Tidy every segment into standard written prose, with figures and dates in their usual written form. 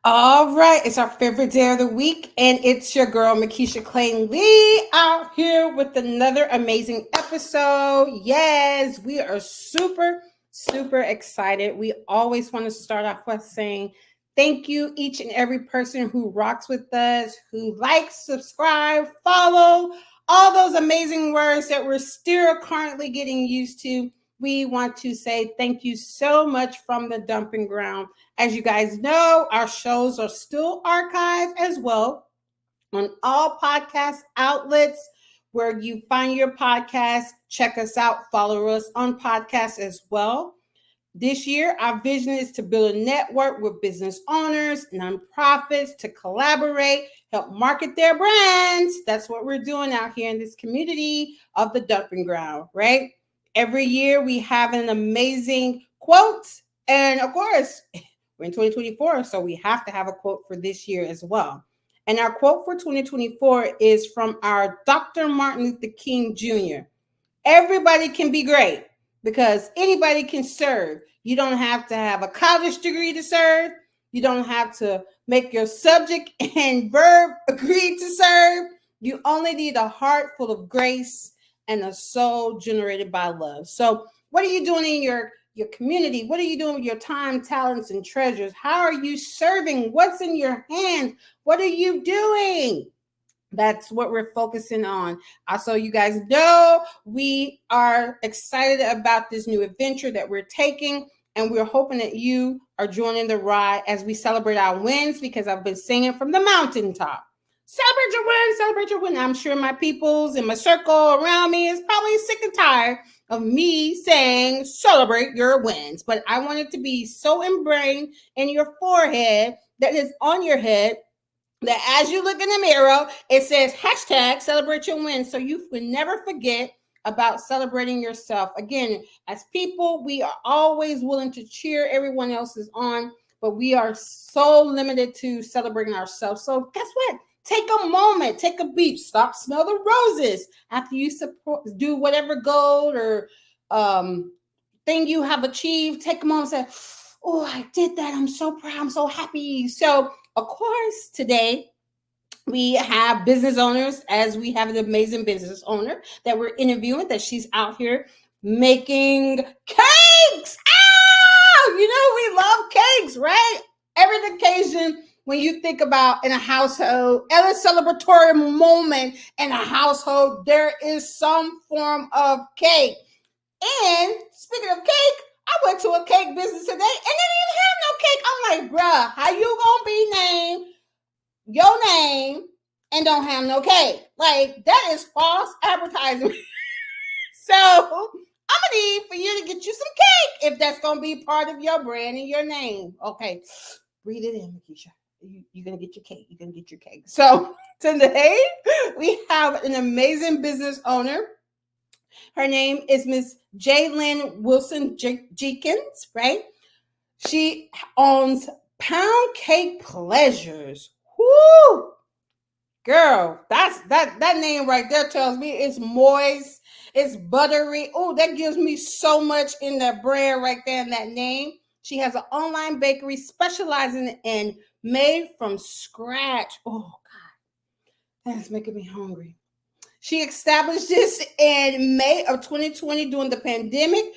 All right, it's our favorite day of the week, and it's your girl, Makisha Clayton Lee, out here with another amazing episode. Yes, we are super, super excited. We always want to start off with saying thank you, each and every person who rocks with us, who likes, subscribe, follow, all those amazing words that we're still currently getting used to. We want to say thank you so much from the dumping ground. As you guys know, our shows are still archived as well on all podcast outlets where you find your podcast. Check us out. Follow us on podcasts as well. This year, our vision is to build a network with business owners, nonprofits to collaborate, help market their brands. That's what we're doing out here in this community of the dumping ground, right? Every year, we have an amazing quote. And of course, we're in 2024, so we have to have a quote for this year as well. And our quote for 2024 is from our Dr. Martin Luther King Jr. Everybody can be great because anybody can serve. You don't have to have a college degree to serve. You don't have to make your subject and verb agree to serve. You only need a heart full of grace and a soul generated by love. So what are you doing in your community? What are you doing with your time, talents, and treasures? How are you serving? What's in your hand? What are you doing? That's what we're focusing on. So you guys know we are excited about this new adventure that we're taking, and we're hoping that you are joining the ride as we celebrate our wins, because I've been singing from the mountaintop. Celebrate your win, celebrate your win. I'm sure my peoples in my circle around me is probably sick and tired of me saying celebrate your wins, but I want it to be so ingrained in your forehead that it's on your head that as you look in the mirror, it says hashtag celebrate your wins. So you can never forget about celebrating yourself. Again, as people, we are always willing to cheer everyone else's on, but we are so limited to celebrating ourselves. So guess what? Take a moment, take a beat, stop, smell the roses after you do whatever goal or thing you have achieved. Take a moment and say, oh, I did that. I'm so proud. I'm so happy. So, of course, today we have business owners, as we have an amazing business owner that we're interviewing, that she's out here making cakes. You know, we love cakes, right? Every occasion when you think about in a household, every celebratory moment in a household, there is some form of cake. And speaking of cake, I went to a cake business today and they didn't have no cake. I'm like, bruh, how you gonna be named your name and don't have no cake? Like, that is false advertising. So I'm gonna need for you to get you some cake if that's gonna be part of your brand and your name. Okay, breathe it in, Makisha. You're gonna get your cake. You're gonna get your cake. So today we have an amazing business owner. Her name is Miss Lynne Wilson Jenkins, right? She owns Pound Cake Pleasures. Whoo! Girl, that name right there tells me it's moist, it's buttery. Oh, that gives me so much in that brand right there in that name. She has an online bakery specializing in made from scratch. Oh, God, that's making me hungry. She established this in May of 2020 during the pandemic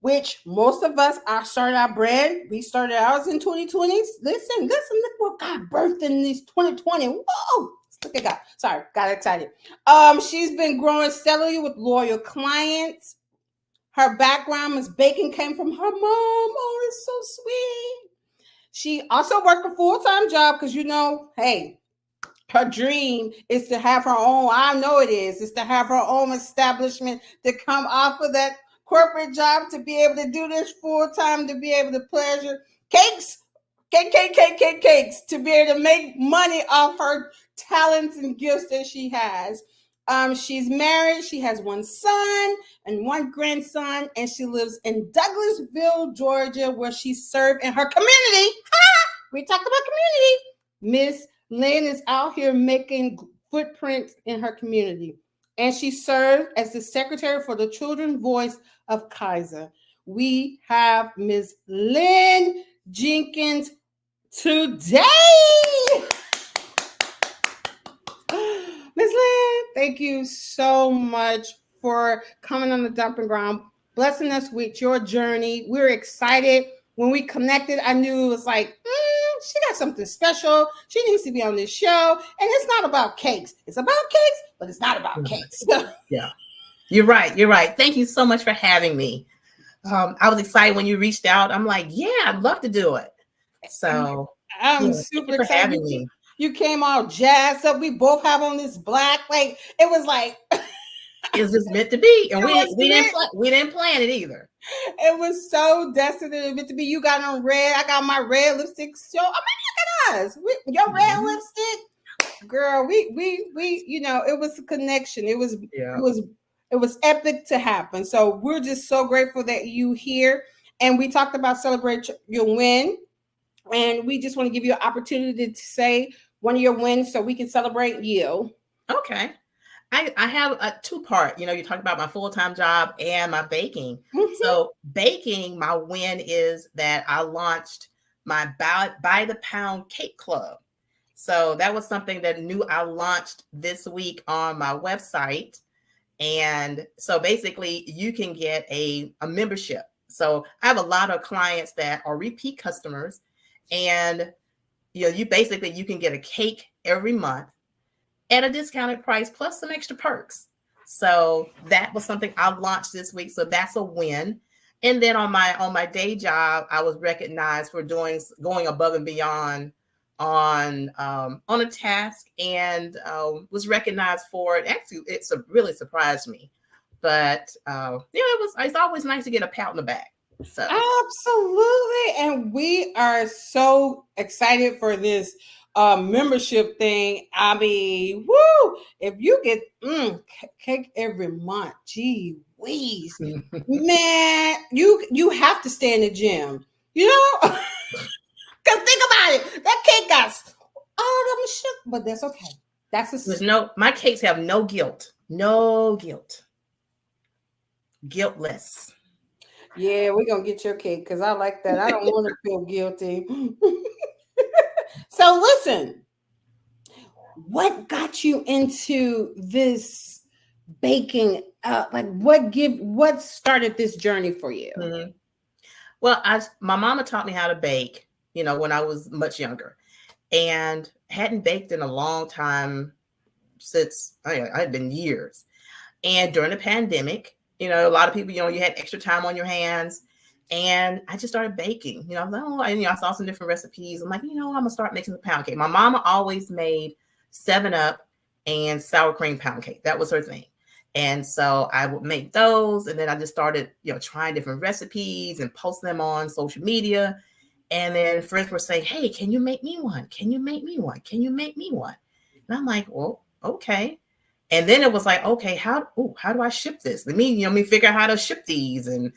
which most of us are started our brand. We started ours in 2020. Listen, look what God birthed in this 2020. Whoa! Look at God. Sorry, got excited. She's been growing steadily with loyal clients. Her background is baking came from her mom. Oh, it's so sweet. She also worked a full-time job because hey, her dream is to have her own. I know it is to have her own establishment, to come off of that corporate job, to be able to do this full time, to be able to pleasure cakes, cakes, to be able to make money off her talents and gifts that she has. She's married. She has one son and one grandson, and she lives in Douglasville, Georgia, where she served in her community. We talked about community. Miss Lynne is out here making footprints in her community, and she served as the secretary for the Children's Voice of Kaiser. We have Miss Lynne Jenkins today. Miss Lynne, thank you so much for coming on the dumping ground, blessing us with your journey. We're excited. When we connected, I knew it was like, she got something special. She needs to be on this show. And it's not about cakes. It's about cakes, but it's not about cakes. Yeah, you're right. Thank you so much for having me. I was excited when you reached out. I'm like, yeah, I'd love to do it. So I'm super excited for having me. You came all jazzed up. We both have on this black. Like, it was like, it's just meant to be. And we didn't plan it either. It was so destined and meant to be. You got on red. I got my red lipstick. So, I mean, look at us. Your red lipstick, girl. We, it was a connection. It was epic to happen. So we're just so grateful that you here. And we talked about celebrate your win. And we just want to give you an opportunity to say one of your wins so we can celebrate you. Okay. I have a two-part, you talked about my full-time job and my baking. Mm-hmm. So baking, my win is that I launched my Buy the Pound Cake Club. So that was something that I launched this week on my website. And so basically you can get a membership. So I have a lot of clients that are repeat customers, and you can get a cake every month at a discounted price plus some extra perks. So that was something I launched this week. So that's a win. And then on my day job, I was recognized for going above and beyond on a task, and was recognized for it. Actually, really surprised me. But it's always nice to get a pat on the back. So absolutely. And we are so excited for this membership thing. I mean, woo! If you get cake every month, gee whiz, man, you have to stay in the gym, Because think about it, that cake got all of them shook, but that's okay. My cakes have no guilt, guiltless. Yeah, we're gonna get your cake because I like that. I don't want to feel guilty. So listen, what got you into this baking? What started this journey for you? Mm-hmm. Well, my mama taught me how to bake, when I was much younger, and hadn't baked in a long time since it had been years. And during the pandemic, a lot of people, you had extra time on your hands. And I just started baking. I was like, I saw some different recipes. I'm like, I'm gonna start making the pound cake. My mama always made 7-Up and sour cream pound cake. That was her thing. And so I would make those, and then I just started, trying different recipes and post them on social media. And then friends were saying, "Hey, can you make me one? Can you make me one? Can you make me one?" And I'm like, "Well, okay." And then it was like, "Okay, how do I ship this? Let me figure out how to ship these." And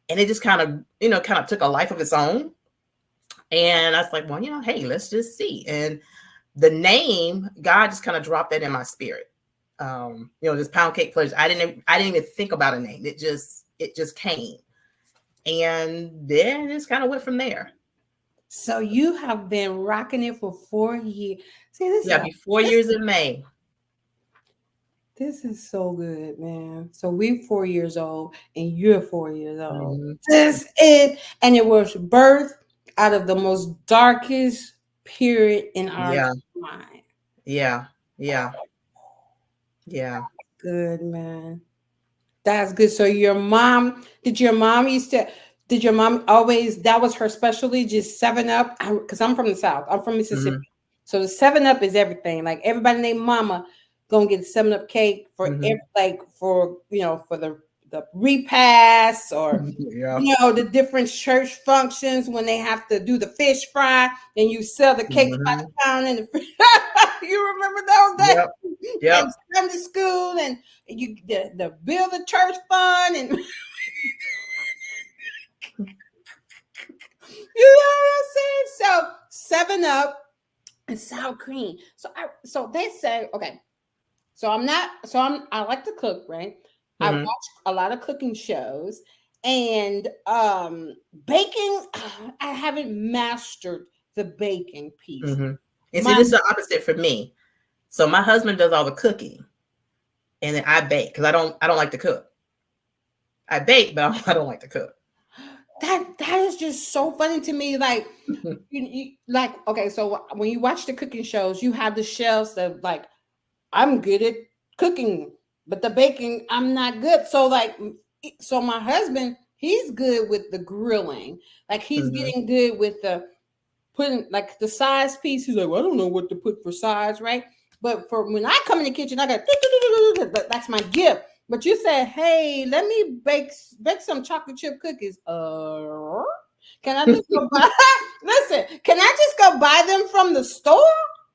it just kind of took a life of its own. And I was like, well, hey, let's just see. And the name, God just kind of dropped that in my spirit. This pound cake pleasure. I didn't even think about a name. It just came. And then it just kind of went from there. So you have been rocking it for 4 years. See, this be 4 years in May. This is so good, man. So we're 4 years old and you're 4 years old. Mm-hmm. This is, and it was birthed out of the most darkest period in our Yeah, mind. yeah, yeah, yeah. Good, man. That's good. So did your mom always, that was her specialty, just 7 Up? Because I'm from the South. I'm from Mississippi. Mm-hmm. So the 7 Up is everything. Like everybody named Mama gonna get 7 Up cake for Mm-hmm. like for for the repast, or Yeah. the different church functions when they have to do the fish fry and you sell the cakes by Mm-hmm. the pound and you remember those days? Yep. Yep. And Sunday school, and you the build a church fund, and you know what I'm saying? So 7 Up and sour cream. So they say, okay. So I like to cook, right? I Mm-hmm. watch a lot of cooking shows, and baking, I haven't mastered the baking piece. Mm-hmm. And see, My this is the opposite for me. So my husband does all the cooking, and then I bake because I don't like to cook. I bake, but I don't like to cook. that is just so funny to me. Like like, okay, so when you watch the cooking shows, you have the shelves that like, I'm good at cooking, but the baking, I'm not good. So like, so my husband, he's good with the grilling. Like he's Mm-hmm. getting good with the putting like the size piece. He's like, well, I don't know what to put for size, right? But for when I come in the kitchen, I got that's my gift. But you said, hey, let me bake some chocolate chip cookies. Can I just go buy? Listen, can I just go buy them from the store?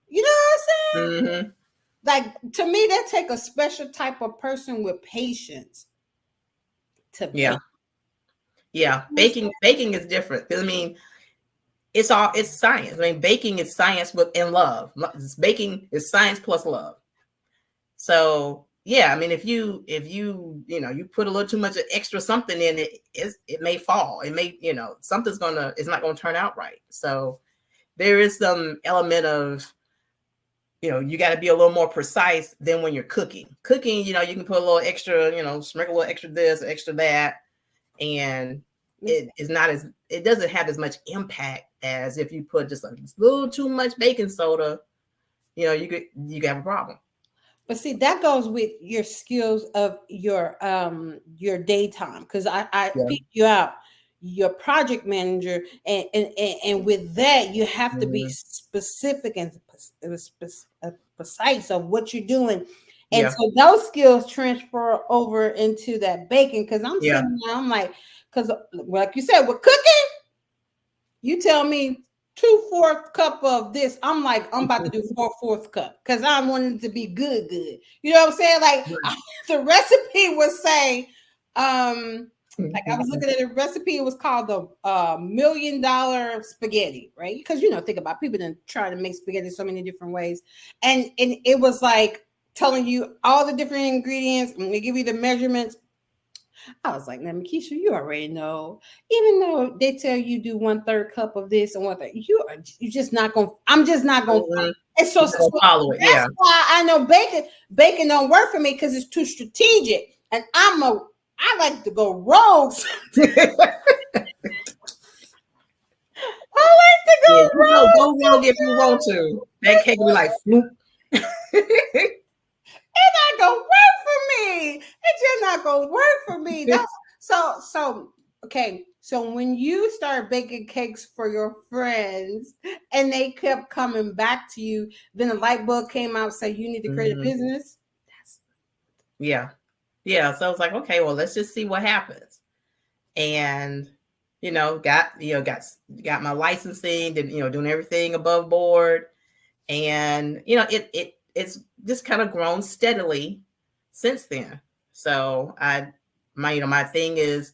You know what I'm saying? Mm-hmm. Like, to me, that take a special type of person with patience to Yeah. bake. Yeah. Baking is different. I mean, it's science. I mean, baking is science in love. Baking is science plus love. So yeah, I mean, if you you put a little too much extra something in it, it may fall. It may, it's not gonna turn out right. So there is some element of, you got to be a little more precise than when you're cooking. Cooking, you can put a little extra, sprinkle a little extra this, extra that, and it doesn't have as much impact as if you put just a little too much baking soda. You could have a problem. But see, that goes with your skills of your daytime. Because I Yeah. picked you out, your project manager, and with that, you have to be Mm-hmm. specific and precise of what you're doing. And Yeah. so those skills transfer over into that baking. Because I'm Yeah. sitting there, I'm like, because like you said, with cooking, you tell me 2/4 cup of this. I'm like, I'm about to do 4/4 cup because I wanted it to be good. You know what I'm saying? Like the recipe was saying, like I was looking at a recipe, it was called the $1 million spaghetti, right? Because think about people that try to make spaghetti so many different ways. And it was like telling you all the different ingredients, and they give you the measurements. I was like, now, Makisha, you already know. Even though they tell you do 1/3 cup of this and 1/3, you just not gonna. I'm just not gonna. Mm-hmm. It's so Follow it. that's why I know baking don't work for me because it's too strategic, and I like to go rogue. I like to Yeah, go rogue. go wrong if you want to. That cake be like floop. It's not gonna work for me. It's just not gonna work for me. That's so okay. So when you start baking cakes for your friends and they kept coming back to you, then the light bulb came out, say you need to create a business. Yeah. Yeah. So I was like, okay, well, let's just see what happens. And got my licensing, doing everything above board. And it's just kind of grown steadily since then. So my thing is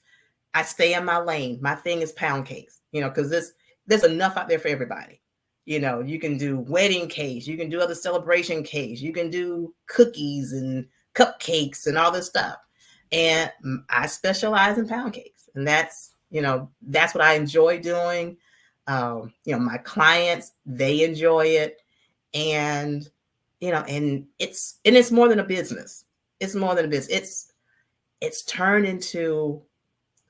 I stay in my lane. My thing is pound cakes, because there's enough out there for everybody. You can do wedding cakes, you can do other celebration cakes, you can do cookies and cupcakes and all this stuff. And I specialize in pound cakes, and that's what I enjoy doing. My clients, they enjoy it, and and it's more than a business. It's more than a business. It's turned into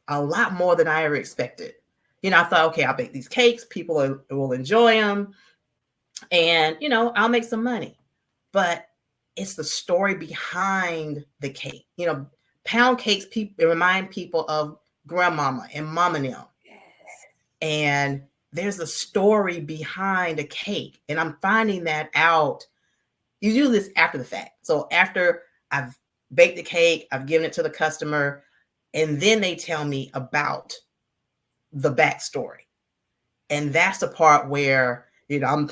a lot more than I ever expected. I thought, okay, I'll bake these cakes. People will enjoy them. And, I'll make some money. But it's the story behind the cake. Pound cakes, it remind people of grandmama and mama now. Yes. And there's a story behind a cake. And I'm finding that out. You do this after the fact. So after I've baked the cake, I've given it to the customer, and then they tell me about the backstory. And that's the part where, I'm,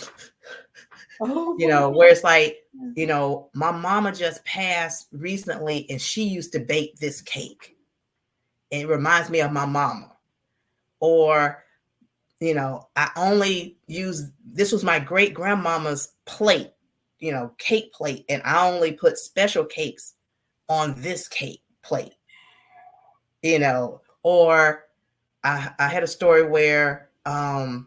where it's like, my mama just passed recently and she used to bake this cake. It reminds me of my mama. Or, I only use, this was my great grandmama's plate, cake plate. And I only put special cakes on this cake plate, or I had a story where a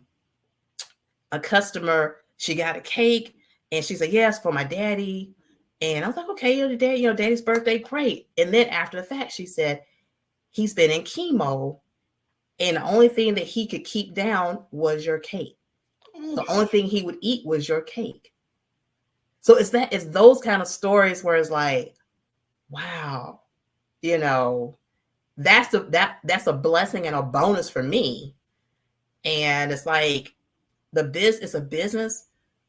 customer, she got a cake and she said, yes, for my daddy. And I was like, okay, daddy's birthday, great. And then after the fact, she said, he's been in chemo and the only thing that he could keep down was your cake. The only thing he would eat was your cake. So it's those kind of stories where it's like, wow, that's a blessing and a bonus for me. And it's like it's a business,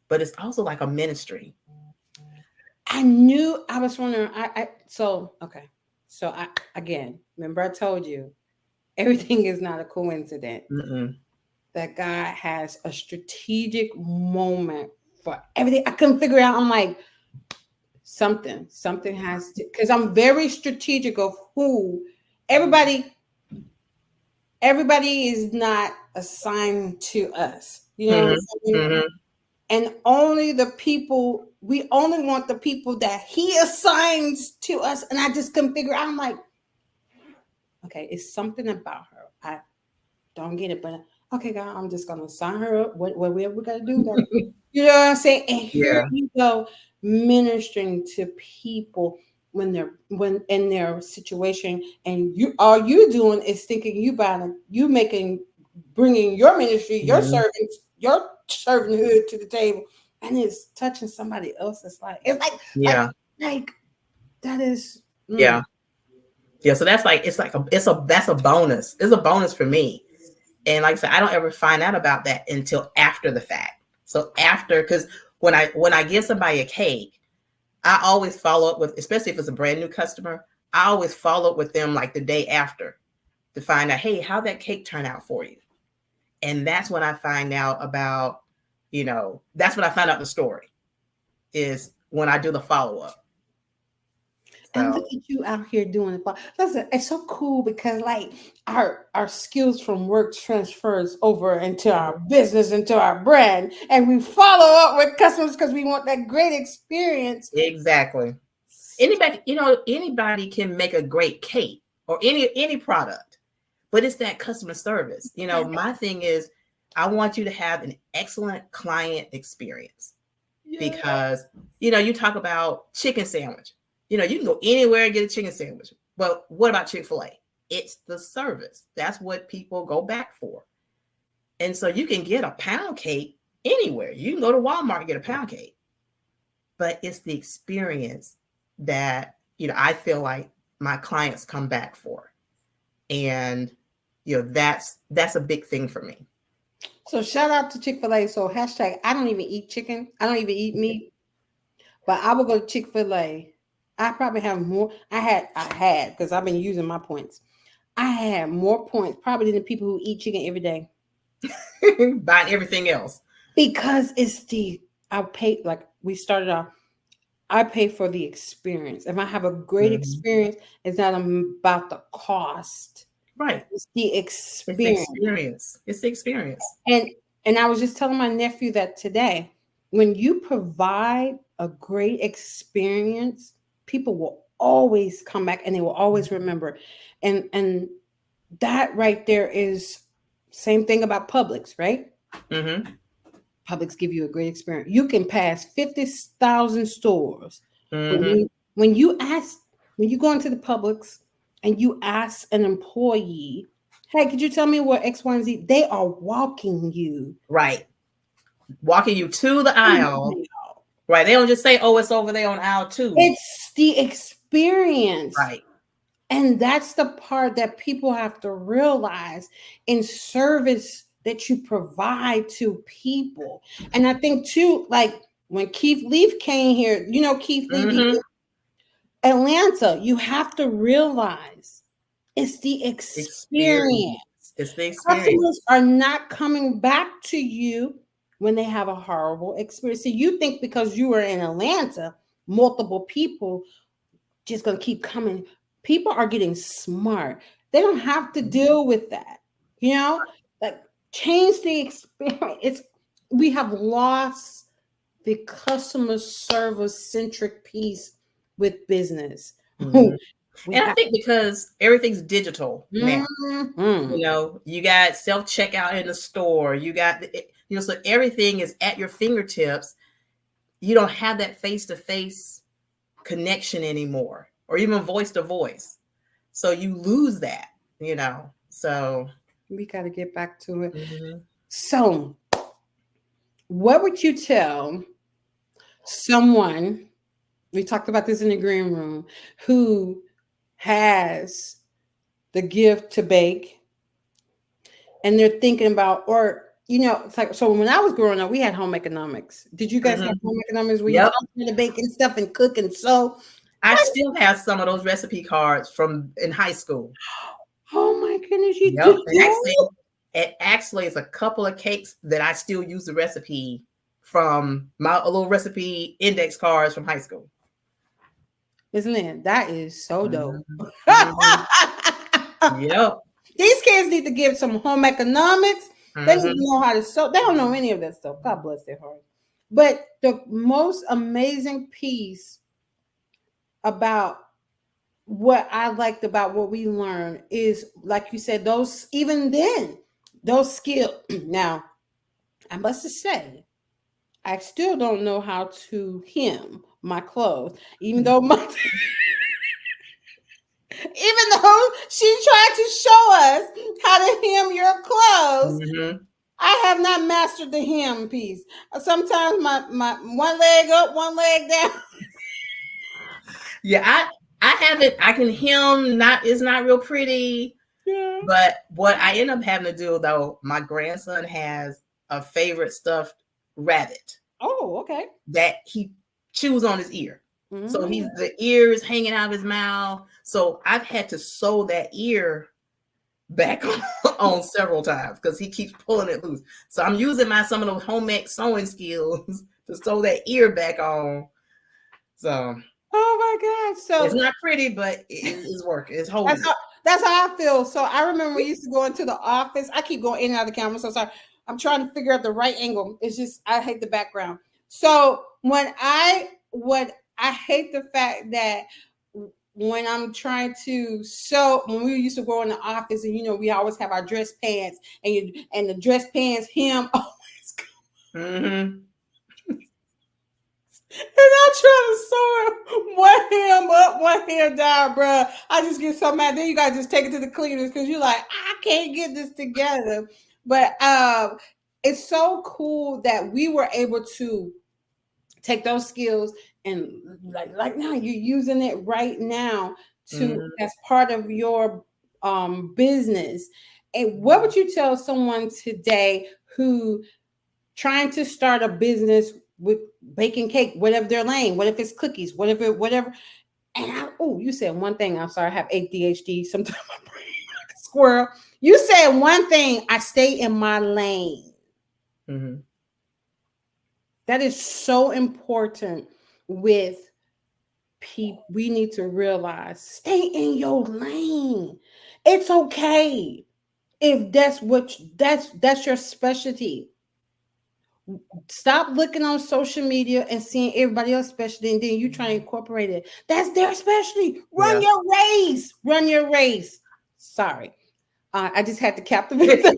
but it's also like a ministry. I was wondering. Okay. So again, remember I told you, everything is not a coincidence. Mm-mm. That God has a strategic moment for everything. I couldn't figure out. I'm like, something has to, because I'm very strategic of who everybody is not assigned to us. You know what I'm saying? Mm-hmm. And only we only want the people that he assigns to us. And I just couldn't figure out. I'm like, okay, it's something about her. I don't get it, but okay, God, I'm just gonna sign her up. What we gotta do? You know what I'm saying? And here you go, ministering to people when in their situation, and all you doing is thinking bringing your ministry, your servants, your servanthood to the table, and it's touching somebody else's life. It's like that is yeah. So that's that's a bonus. It's a bonus for me. And like I said, I don't ever find out about that until after the fact. So because when I give somebody a cake, I always follow up with, especially if it's a brand new customer, I always follow up with them like the day after to find out, hey, how'd that cake turn out for you? And that's when I find out about, that's when I find out the story, is when I do the follow-up. And look at you out here doing it. Listen, it's so cool because like our skills from work transfers over into our business, into our brand, and we follow up with customers because we want that great experience. Exactly. Anybody can make a great cake or any product, but it's that customer service. My thing is, I want you to have an excellent client experience because, you talk about chicken sandwich. You can go anywhere and get a chicken sandwich. But what about Chick-fil-A? It's the service. That's what people go back for. And so you can get a pound cake anywhere. You can go to Walmart and get a pound cake. But it's the experience that, I feel like my clients come back for. And, that's a big thing for me. So shout out to Chick-fil-A. So hashtag, I don't even eat chicken. I don't even eat meat. But I will go to Chick-fil-A. I probably have more. I had because I've been using my points. I had more points probably than the people who eat chicken every day. Buying everything else. Because I pay, like we started off, I pay for the experience. If I have a great experience, it's not about the cost. Right. It's the experience. It's the experience. And I was just telling my nephew that today, when you provide a great experience, people will always come back and they will always remember. And that right there is same thing about Publix, right? Mm-hmm. Publix give you a great experience. You can pass 50,000 stores. Mm-hmm. When you ask, When you go into the Publix and you ask an employee, hey, could you tell me what X, Y, and Z? They are walking you. Right. Walking you to the aisle. Right. They don't just say, oh, it's over there on aisle 2. It's the experience. Right. And that's the part that people have to realize in service that you provide to people. And I think too, like when Keith Leaf came here, you know, Keith Leaf, Atlanta, you have to realize it's the experience. It's the experience. Customers are not coming back to you when they have a horrible experience. So you think because you were in Atlanta, multiple people just going to keep coming. People are getting smart. They don't have to deal with that. You know, like change the experience. We have lost the customer service centric piece with business. And I think because everything's digital now, you know, you got self checkout in the store, you got, you know, so everything is at your fingertips. You don't have that face to face connection anymore, or even voice to voice. So you lose that, you know. So we got to get back to it. So, what would you tell someone? We talked about this in the green room, who has the gift to bake, and they're thinking about, or you know, it's like, so when I was growing up, we had home economics. Did you guys have home economics where you taught me to bake and stuff and cook and sew? I still have some of those recipe cards from in high school. Oh my goodness, you do. Actually, it's a couple of cakes that I still use the recipe from my little recipe index cards from high school. Isn't it? That is so dope. Yep. These kids need to give some home economics. They need to know how to sew. They don't know any of that stuff. God bless their heart. But the most amazing piece about what I liked about what we learned is, like you said, those, even then, those skills. Now, I must say, I still don't know how to hem my clothes, even though even though she tried to show us how to hem your clothes. I have not mastered the hem piece. Sometimes my one leg up, one leg down. Yeah, I have it. I can hem. It's not real pretty. Yeah. But what I end up having to do, though, my grandson has a favorite stuffed rabbit. Oh, okay. That he chews on his ear. So the ear is hanging out of his mouth. So I've had to sew that ear back on several times because he keeps pulling it loose. So I'm using some of those homemade sewing skills to sew that ear back on. So, oh my God! So it's not pretty, but it's working. It's holding. That's how I feel. So I remember we used to go into the office. I keep going in and out of the camera. So sorry. I'm trying to figure out the right angle. It's just I hate the background. So I hate the fact that when I'm trying to sew, when we used to go in the office, and you know, we always have our dress pants, and the dress pants hem always come. And I'm trying to sew it one hem up, one hem down, bro. I just get so mad. Then you guys just take it to the cleaners because you're like, I can't get this together. But it's so cool that we were able to take those skills and like now you're using it right now to as part of your business. And what would you tell someone today who trying to start a business with baking cake, whatever their lane, what if it's cookies, whatever. And you said one thing. I'm sorry, I have ADHD. Sometimes my brain like a squirrel. You said one thing. I stay in my lane. That is so important with people. We need to realize, stay in your lane. It's okay if that's your specialty. Stop looking on social media and seeing everybody else's specialty, and then you try to incorporate it. That's their specialty. Run your race. Run your race. Sorry. I just had to captivate them.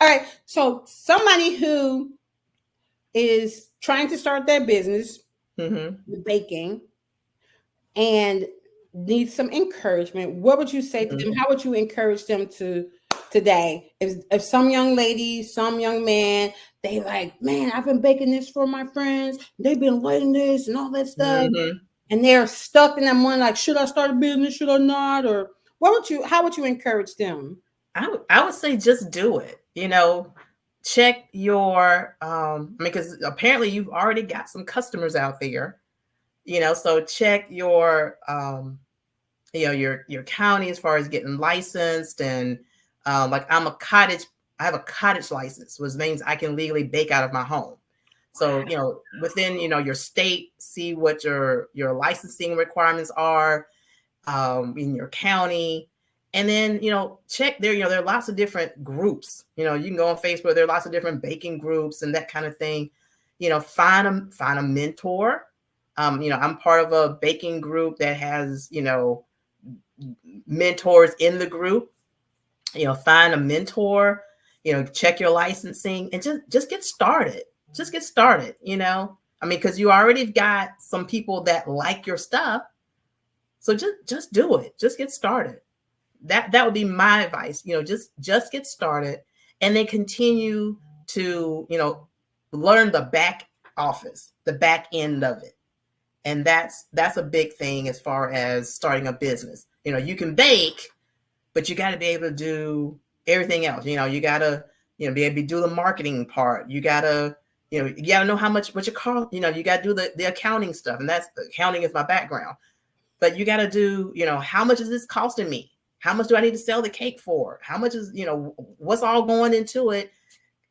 All right. So somebody who is trying to start their business with baking, and need some encouragement, what would you say to them? How would you encourage them to today? If some young lady, some young man, they like, man, I've been baking this for my friends. They've been waiting this and all that stuff. Mm-hmm. And they're stuck in that one, like, should I start a business? Should I not? Or how would you encourage them? I would say just do it. Check your because apparently you've already got some customers out there. So check your your county as far as getting licensed, and like I have a cottage license, which means I can legally bake out of my home. So within your state, see what your licensing requirements are in your county. And then, check there, there are lots of different groups. You can go on Facebook, there are lots of different baking groups and that kind of thing. Find a mentor. I'm part of a baking group that has, mentors in the group. Find a mentor, check your licensing and just get started. Just get started, because you already got some people that like your stuff. So just do it. Just get started. That would be my advice. Just get started and then continue to, learn the back office, the back end of it. And that's a big thing as far as starting a business. You can bake, but you got to be able to do everything else. You got to, be able to do the marketing part. You got to, you got to know how much, what you call, you got to do the accounting stuff. And accounting is my background. But you got to do, how much is this costing me? How much do I need to sell the cake for? How much is, what's all going into it?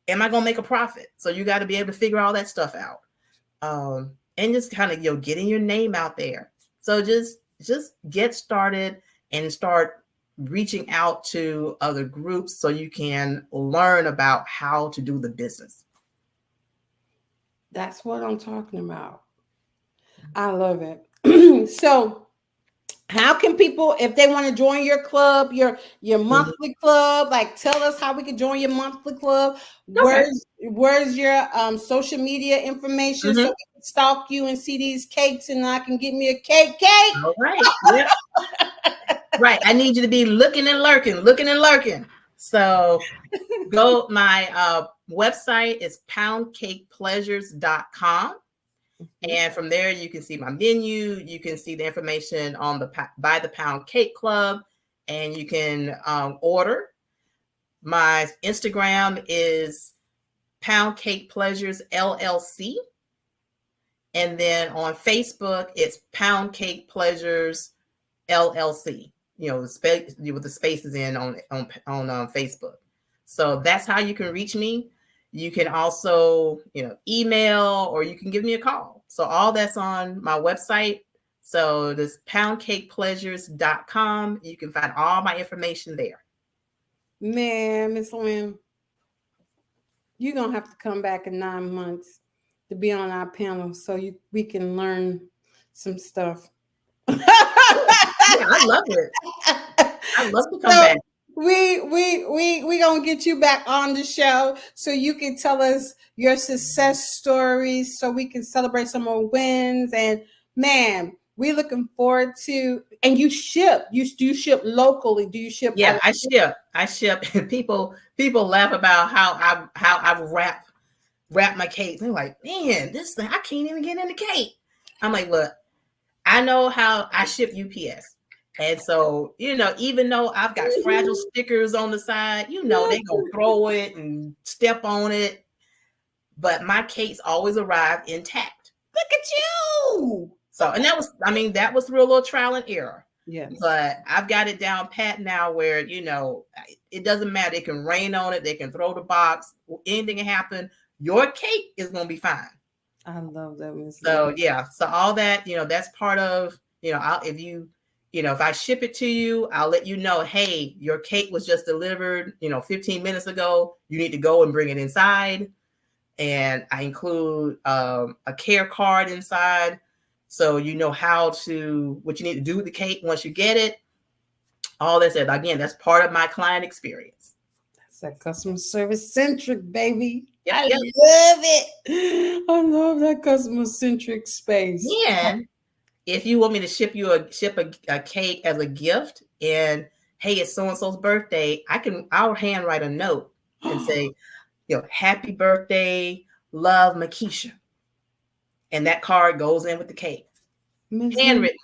Am I going to make a profit? So you got to be able to figure all that stuff out. And just kind of, getting your name out there. So just get started and start reaching out to other groups so you can learn about how to do the business. That's what I'm talking about. I love it. So how can people, if they want to join your club, your monthly club, like tell us how we can join your monthly club. Okay. Where's your social media information so we can stalk you and see these cakes and I can get me a cake? All right. Yep. Right. I need you to be looking and lurking. So go, my website is poundcakepleasures.com. And from there, you can see my menu. You can see the information on the Buy the Pound Cake Club, and you can order. My Instagram is Pound Cake Pleasures LLC. And then on Facebook, it's Pound Cake Pleasures LLC. With the spaces in on Facebook. So that's how you can reach me. You can also, email, or you can give me a call. So all that's on my website. So this poundcakepleasures.com. You can find all my information there. Man, Miss Lynne, you're going to have to come back in 9 months to be on our panel so we can learn some stuff. Yeah, I love it. I love to come back. We gonna get you back on the show so you can tell us your success stories so we can celebrate some more wins. And man, we're looking forward to. And you ship. You ship locally. Do you ship? Yeah, I ship. People laugh about how I wrap my cakes. They're like, man, this thing I can't even get in the cake. I'm like, look, I know how I ship UPS. And so, even though I've got fragile stickers on the side, they're going to throw it and step on it. But my cakes always arrive intact. Look at you. So, and that was real little trial and error. Yes. But I've got it down pat now where, it doesn't matter. They can rain on it. They can throw the box. Anything can happen. Your cake is going to be fine. I love that. So, yeah. So all that, that's part of, if I ship it to you, I'll let you know, hey, your cake was just delivered, 15 minutes ago. You need to go and bring it inside. And I include a care card inside. So what you need to do with the cake once you get it. All that said, again, that's part of my client experience. That's that customer service centric, baby. Yep, I love it. I love that customer centric space. Yeah. if you want me to ship a cake as a gift, and hey, it's so and so's birthday, I'll handwrite a note and say, happy birthday, love, Makisha, and that card goes in with the cake, handwritten.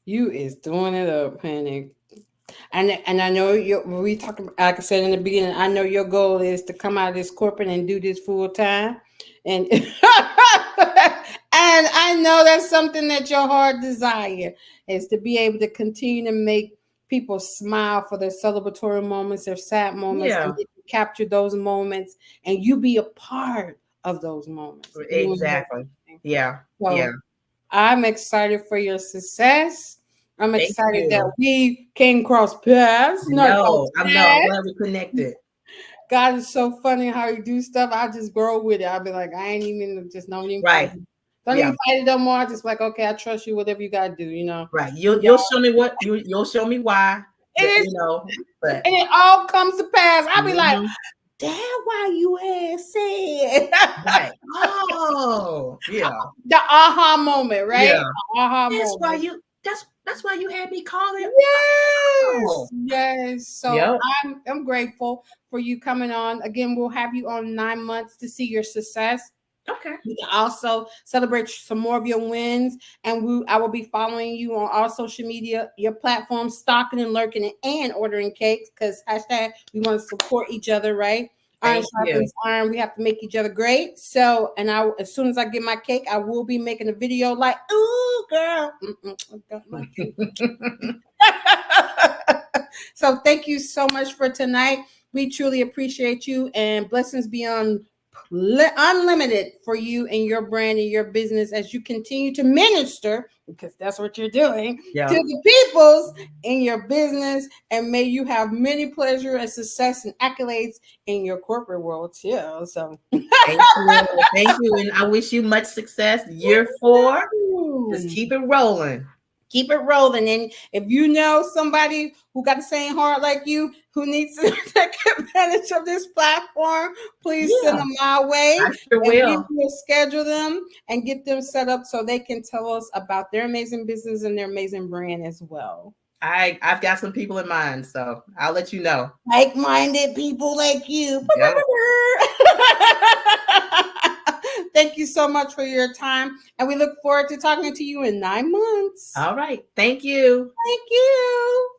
You is doing it up, honey. And I know we talked about, like I said in the beginning, I know your goal is to come out of this corporate and do this full time. And and I know that's something that your heart desire is to be able to continue to make people smile for their celebratory moments, their sad moments, Yeah, and get to capture those moments and you be a part of those moments. exactly. Yeah, So yeah. I'm excited for your success. I'm Thank excited that you. we came cross paths. Not cross I'm paths. glad we connected. God is so funny how you do stuff. I just grow with it. I'll be like, I ain't even just don't even fight Right. it. Don't Yeah. even fight it no more. I just like, okay, I trust you, whatever you gotta do, Right. You'll show me you'll show me why. It is, But and it all comes to pass. I'll be like, mhm, damn, why you had said right. Oh, yeah. the aha moment, right? Yeah. Aha That's why moment. that's why you had me call it. Yes, Oh. yes. So Yep. I'm grateful for you coming on. Again, we'll have you on 9 months to see your success. Okay. We can also celebrate some more of your wins, and I will be following you on all social media, your platforms, stalking and lurking and ordering cakes because hashtag we want to support each other, right? Iron Thank you. sharpens iron. We have to make each other great. So, and as soon as I get my cake, I will be making a video like, "Ooh, girl, I got my cake." So, thank you so much for tonight. We truly appreciate you, and blessings beyond unlimited for you and your brand and your business as you continue to minister, because that's what you're doing, Yeah. to the peoples in your business. And may you have many pleasure and success and accolades in your corporate world too. So Thank you. Thank you. And I wish you much success. Year 4. Just keep it rolling. Keep it rolling. And if you know somebody who got the same heart like you, who needs to take advantage of this platform, please send them my way. I sure And we will. will schedule them and get them set up so they can tell us about their amazing business and their amazing brand as well. I've got some people in mind, so I'll let you know. Like-minded people like you. Yep. Thank you so much for your time. And we look forward to talking to you in 9 months. All right. Thank you. Thank you.